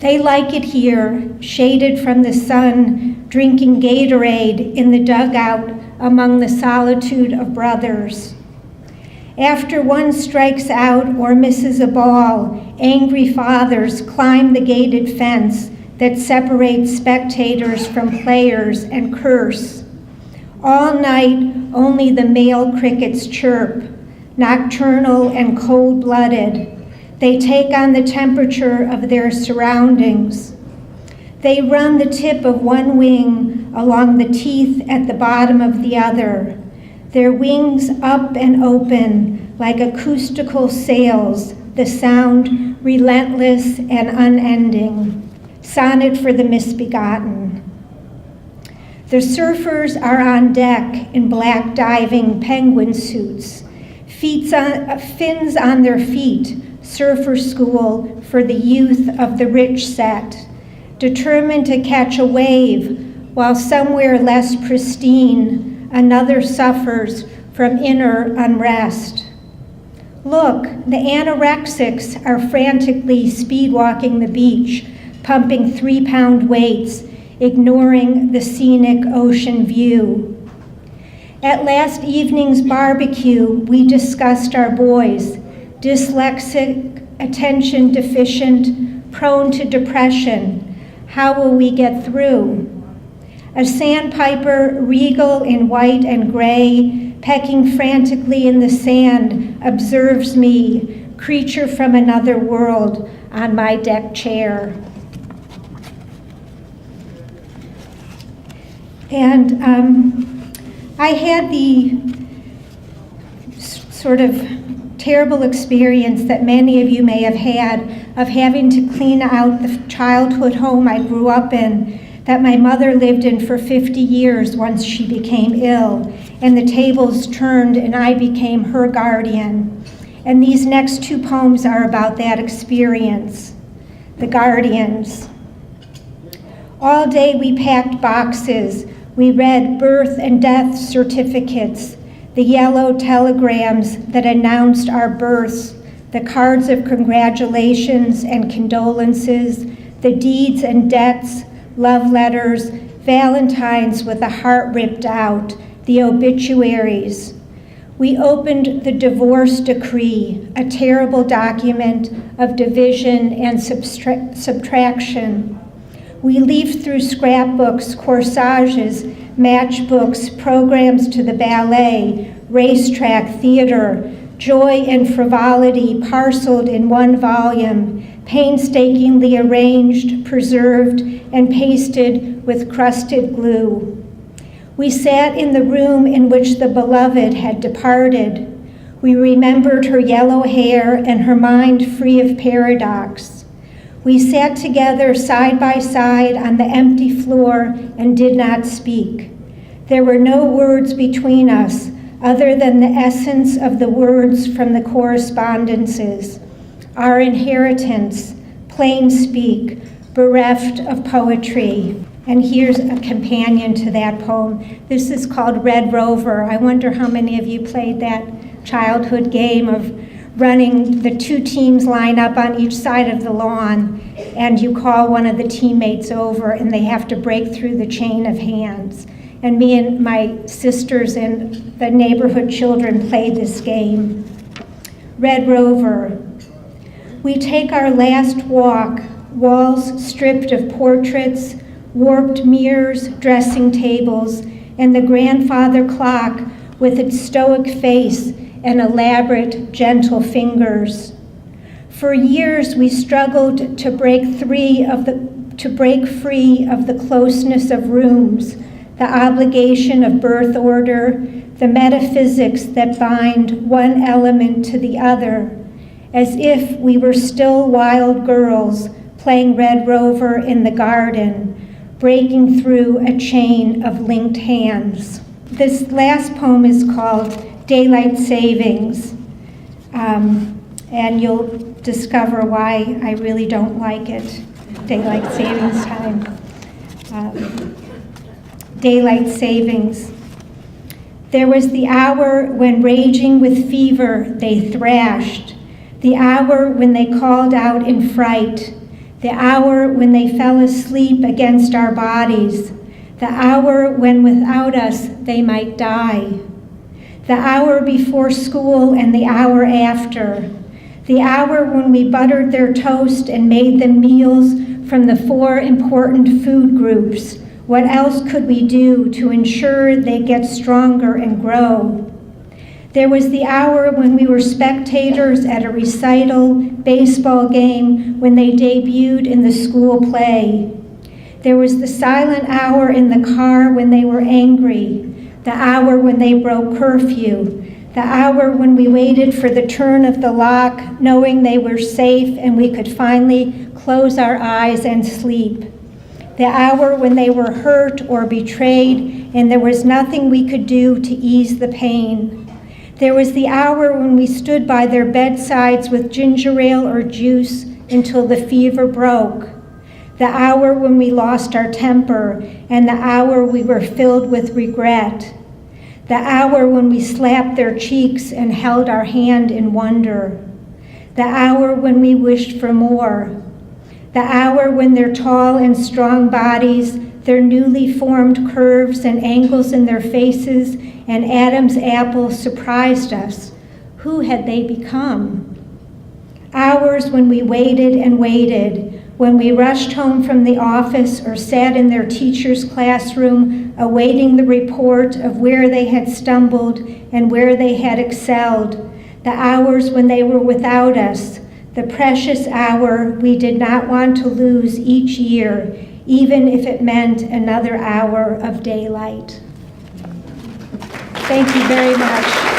They like it here, shaded from the sun, drinking Gatorade in the dugout among the solitude of brothers. After one strikes out or misses a ball, angry fathers climb the gated fence that separates spectators from players and curse. All night, only the male crickets chirp, nocturnal and cold-blooded. They take on the temperature of their surroundings. They run the tip of one wing along the teeth at the bottom of the other, their wings up and open like acoustical sails, the sound relentless and unending. Sonnet for the Misbegotten. The surfers are on deck in black diving penguin suits, fins on their feet, surfer school for the youth of the rich set, determined to catch a wave while somewhere less pristine, another suffers from inner unrest. Look, the anorexics are frantically speed-walking the beach, pumping 3-pound weights, ignoring the scenic ocean view. At last evening's barbecue, we discussed our boys, dyslexic, attention deficient, prone to depression. How will we get through? A sandpiper, regal in white and gray, pecking frantically in the sand, observes me, creature from another world, on my deck chair. And I had the sort of terrible experience that many of you may have had of having to clean out the childhood home I grew up in, that my mother lived in for 50 years once she became ill, and the tables turned and I became her guardian. And these next two poems are about that experience. The Guardians. All day we packed boxes. We read birth and death certificates, the yellow telegrams that announced our births, the cards of congratulations and condolences, the deeds and debts, love letters, valentines with a heart ripped out, the obituaries. We opened the divorce decree, a terrible document of division and subtraction. We leafed through scrapbooks, corsages, matchbooks, programs to the ballet, racetrack, theater, joy and frivolity parceled in one volume, painstakingly arranged, preserved, and pasted with crusted glue. We sat in the room in which the beloved had departed. We remembered her yellow hair and her mind free of paradox. We sat together side by side on the empty floor and did not speak. There were no words between us other than the essence of the words from the correspondences, our inheritance, plain speak, bereft of poetry. And here's a companion to that poem. This is called Red Rover. I wonder how many of you played that childhood game of running, the two teams line up on each side of the lawn, and you call one of the teammates over and they have to break through the chain of hands. And me and my sisters and the neighborhood children played this game. Red Rover. We take our last walk, walls stripped of portraits, warped mirrors, dressing tables, and the grandfather clock with its stoic face and elaborate, gentle fingers. For years, we struggled to break free of the closeness of rooms, the obligation of birth order, the metaphysics that bind one element to the other, as if we were still wild girls playing Red Rover in the garden, breaking through a chain of linked hands. This last poem is called Daylight Savings, and you'll discover why I really don't like it. Daylight savings time. Daylight savings. There was the hour when, raging with fever, they thrashed, the hour when they called out in fright, the hour when they fell asleep against our bodies, the hour when without us they might die, the hour before school and the hour after, the hour when we buttered their toast and made them meals from the 4 important food groups. What else could we do to ensure they get stronger and grow? There was the hour when we were spectators at a recital, baseball game, when they debuted in the school play. There was the silent hour in the car when they were angry, the hour when they broke curfew, the hour when we waited for the turn of the lock, knowing they were safe and we could finally close our eyes and sleep. The hour when they were hurt or betrayed and there was nothing we could do to ease the pain. There was the hour when we stood by their bedsides with ginger ale or juice until the fever broke. The hour when we lost our temper and the hour we were filled with regret. The hour when we slapped their cheeks and held our hand in wonder. The hour when we wished for more. The hour when their tall and strong bodies, their newly formed curves and angles in their faces and Adam's apple surprised us. Who had they become? Hours when we waited and waited, when we rushed home from the office or sat in their teacher's classroom awaiting the report of where they had stumbled and where they had excelled. The hours when they were without us, the precious hour we did not want to lose each year, even if it meant another hour of daylight. Thank you very much.